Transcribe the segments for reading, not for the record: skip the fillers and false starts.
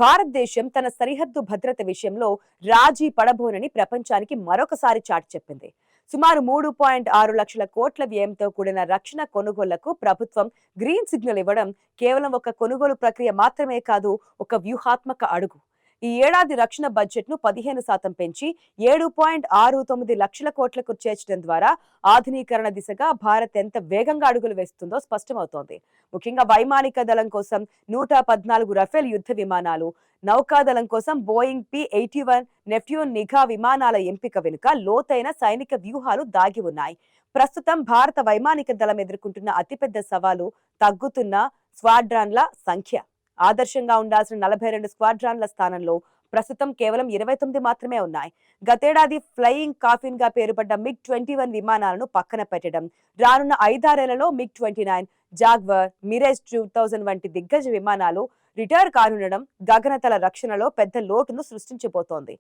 భారతదేశం తన సరిహద్దు భద్రత విషయంలో రాజీ పడబోనని ప్రపంచానికి మరొకసారి చాటి చెప్పింది. సుమారు 3.6 లక్షల కోట్ల వ్యయంతో కూడిన రక్షణ కొనుగోళ్లకు ప్రభుత్వం గ్రీన్ సిగ్నల్ ఇవ్వడం కేవలం ఒక కొనుగోలు ప్రక్రియ మాత్రమే కాదు, ఒక వ్యూహాత్మక అడుగు. ఈ ఏడాది రక్షణ బడ్జెట్ ను 15% పెంచి 7.69 లక్షల కోట్లకు చేర్చడం ద్వారా ఆధునీకరణ దిశగా భారత్ ఎంత వేగంగా అడుగులు వేస్తుందో స్పష్టమవుతోంది. ముఖ్యంగా వైమానిక దళం కోసం 114 రఫేల్ యుద్ధ విమానాలు, నౌకాదళం కోసం బోయింగ్ P-81 నెప్ట్యూన్ నిఘా విమానాల ఎంపిక వెనుక లోతైన సైనిక వ్యూహాలు దాగి ఉన్నాయి. ప్రస్తుతం భారత వైమానిక దళం ఎదుర్కొంటున్న అతిపెద్ద సవాలు తగ్గుతున్న స్క్వాడ్రాన్ల సంఖ్య. ఆదర్శంగా ఉండాల్సిన 42 స్క్వాడ్రాన్ల స్థానంలో ప్రస్తుతం కేవలం 29 మాత్రమే ఉన్నాయి. గతేడాది ఫ్లయింగ్ కాఫిన్ గా పేరుపడ్డ MiG-21 విమానాలను పక్కన పెట్టడం, రానున్న 5-6 MiG-29, జాగ్వర్, మిరేజ్ 2000 వంటి దిగ్గజ విమానాలు రిటైర్ కానుండడం గగనతల రక్షణలో పెద్ద లోటును సృష్టించబోతోంది.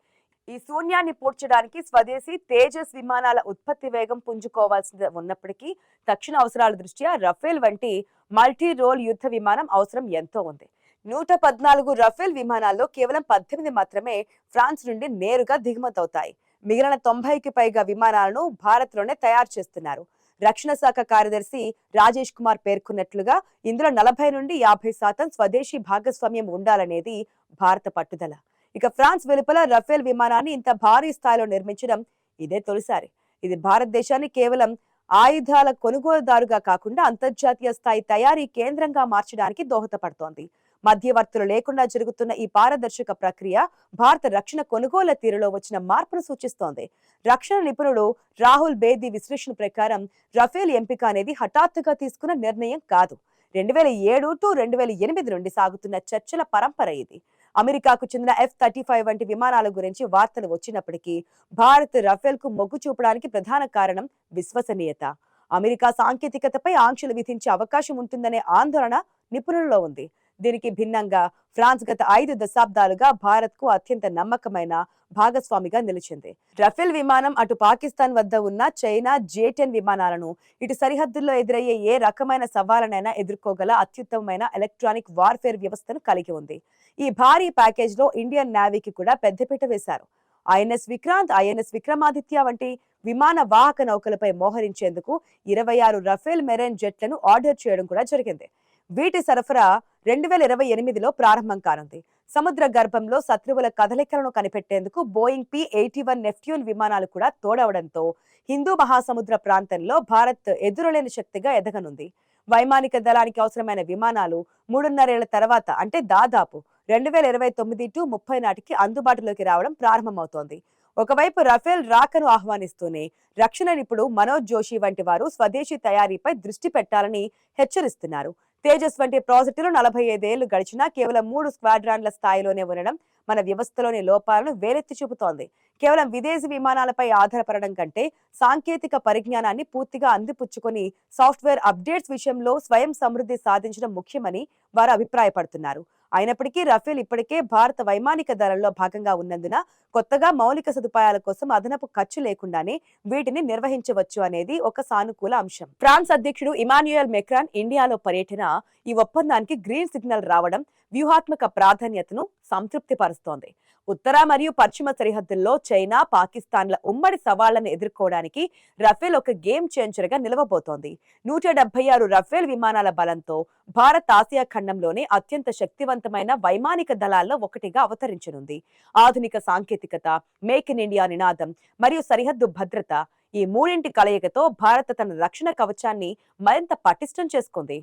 ఈ శూన్యాన్ని పూడ్చడానికి స్వదేశీ తేజస్ విమానాల ఉత్పత్తి వేగం పుంజుకోవాల్సి ఉన్నప్పటికీ తక్షణ అవసరాల దృష్ట్యా రఫేల్ వంటి మల్టీ రోల్ యుద్ధ విమానం అవసరం ఎంతో ఉంది. 114 రఫేల్ విమానాల్లో కేవలం 18 మాత్రమే ఫ్రాన్స్ నుండి నేరుగా దిగుమతవుతాయి. మిగిలిన 90కి పైగా విమానాలను భారత్ లోనే తయారు చేస్తున్నారు. రక్షణ శాఖ కార్యదర్శి రాజేష్ కుమార్ పేర్కొన్నట్లుగా ఇందులో 40 నుండి 50% స్వదేశీ భాగస్వామ్యం ఉండాలనేది భారత పట్టుదల. ఇక ఫ్రాన్స్ వెలుపల రఫేల్ విమానాన్ని ఇంత భారీ స్థాయిలో నిర్మించడం ఇదే తొలిసారి. ఇది భారతదేశాన్ని కేవలం ఆయుధాల కొనుగోలుదారుగా కాకుండా అంతర్జాతీయ స్థాయి తయారీ కేంద్రంగా మార్చడానికి దోహదపడుతోంది. మధ్యవర్తులు లేకుండా జరుగుతున్న ఈ పారదర్శక ప్రక్రియ భారత రక్షణ కొనుగోళ్ల తీరులో వచ్చిన మార్పును సూచిస్తోంది. రక్షణ నిపుణుడు రాహుల్ బేది విశ్లేషణ ప్రకారం రఫేల్ ఎంపిక అనేది హఠాత్తుగా తీసుకున్న నిర్ణయం కాదు. 2007 టు 2008 నుండి సాగుతున్న చర్చల పరంపర ఇది. అమెరికాకు చెందిన F-35 వంటి విమానాల గురించి వార్తలు వచ్చినప్పటికీ భారత్ రఫేల్ కు మొగ్గు చూపడానికి ప్రధాన కారణం విశ్వసనీయత. అమెరికా సాంకేతికతపై ఆంక్షలు విధించే అవకాశం ఉంటుందనే ఆందోళన నిపుణుల్లో ఉంది. దీనికి భిన్నంగా ఫ్రాన్స్ గత 5 దశాబ్దాలుగా భారత్ కు అత్యంత నమ్మకమైన భాగస్వామిగా నిలిచింది. రఫేల్ విమానం అటు పాకిస్తాన్ వద్ద ఉన్న చైనా J-10 విమానాలను, ఇటు సరిహద్దుల్లో ఎదురయ్యే ఏ రకమైన సవాళ్లనైనా ఎదుర్కోగల అత్యుత్తమమైన ఎలక్ట్రానిక్ వార్ఫేర్ వ్యవస్థను కలిగి ఉంది. ఈ భారీ ప్యాకేజ్ లో ఇండియన్ నేవీకి కూడా పెద్దపీట వేశారు. INS విక్రాంత్, INS విక్రమాదిత్య వంటి విమాన వాహక నౌకలపై మోహరించేందుకు 26 రఫేల్ మెరైన్ జెట్లను ఆర్డర్ చేయడం కూడా జరిగింది. వీటి సరఫరా 2028లో ప్రారంభం కానుంది. సముద్ర గర్భంలో శత్రువుల కదలికలను కనిపెట్టేందుకు బోయింగ్ P-81 నెప్ట్యూన్ విమానాలు కూడా తోడవడంతో హిందూ మహాసముద్ర ప్రాంతంలో భారత్ ఎదురులేని శక్తిగా ఎదగనుంది. వైమానిక దళానికి అవసరమైన విమానాలు 3.5 ఏళ్ల తర్వాత అంటే దాదాపు 2029 టు 30 నాటికి అందుబాటులోకి రావడం ప్రారంభమవుతోంది. ఒకవైపు రఫేల్ రాకను ఆహ్వానిస్తూనే రక్షణ నిపుణుడు మనోజ్ జోషి వంటి వారు స్వదేశీ తయారీపై దృష్టి పెట్టాలని హెచ్చరిస్తున్నారు. తేజస్ వంటి ప్రాజెక్టులు 45 ఏళ్లు గడిచినా కేవలం 3 స్క్వాడ్రాన్ల స్థాయిలోనే ఉండడం మన వ్యవస్థలోని లోపాలను వేలెత్తి చూపుతోంది. కేవలం విదేశీ విమానాలపై ఆధారపడడం కంటే సాంకేతిక పరిజ్ఞానాన్ని పూర్తిగా అందిపుచ్చుకొని సాఫ్ట్వేర్ అప్డేట్స్ విషయంలో స్వయం సమృద్ధి సాధించడం ముఖ్యమని వారు అభిప్రాయపడుతున్నారు. అయినప్పటికీ రఫేల్ ఇప్పటికే భారత వైమానిక దళంలో భాగంగా ఉన్నందున కొత్తగా మౌలిక సదుపాయాల కోసం అదనపు ఖర్చు లేకుండానే వీటిని నిర్వహించవచ్చు అనేది ఒక సానుకూల అంశం. ఫ్రాన్స్ అధ్యక్షుడు ఇమాన్యుయల్ మెక్రాన్ ఇండియాలో పర్యటన ఈ ఒప్పందానికి గ్రీన్ సిగ్నల్ రావడం వ్యూహాత్మక ప్రాధాన్యతను సంతృప్తిపరుస్తోంది. ఉత్తర మరియు పశ్చిమ సరిహద్దుల్లో చైనా, పాకిస్తాన్ల ఉమ్మడి సవాళ్లను ఎదుర్కోవడానికి రఫేల్ ఒక గేమ్ చేంజర్ గా నిలవబోతోంది. 176 రఫేల్ విమానాల బలంతో భారత్ ఆసియా ఖండంలోనే అత్యంత శక్తివంతమైన వైమానిక దళాల్లో ఒకటిగా అవతరించనుంది. ఆధునిక సాంకేతికత, మేక్ ఇన్ ఇండియా నినాదం మరియు సరిహద్దు భద్రత, ఈ మూడింటి కలయికతో భారత్ తన రక్షణ కవచాన్ని మరింత పటిష్టం చేసుకుంది.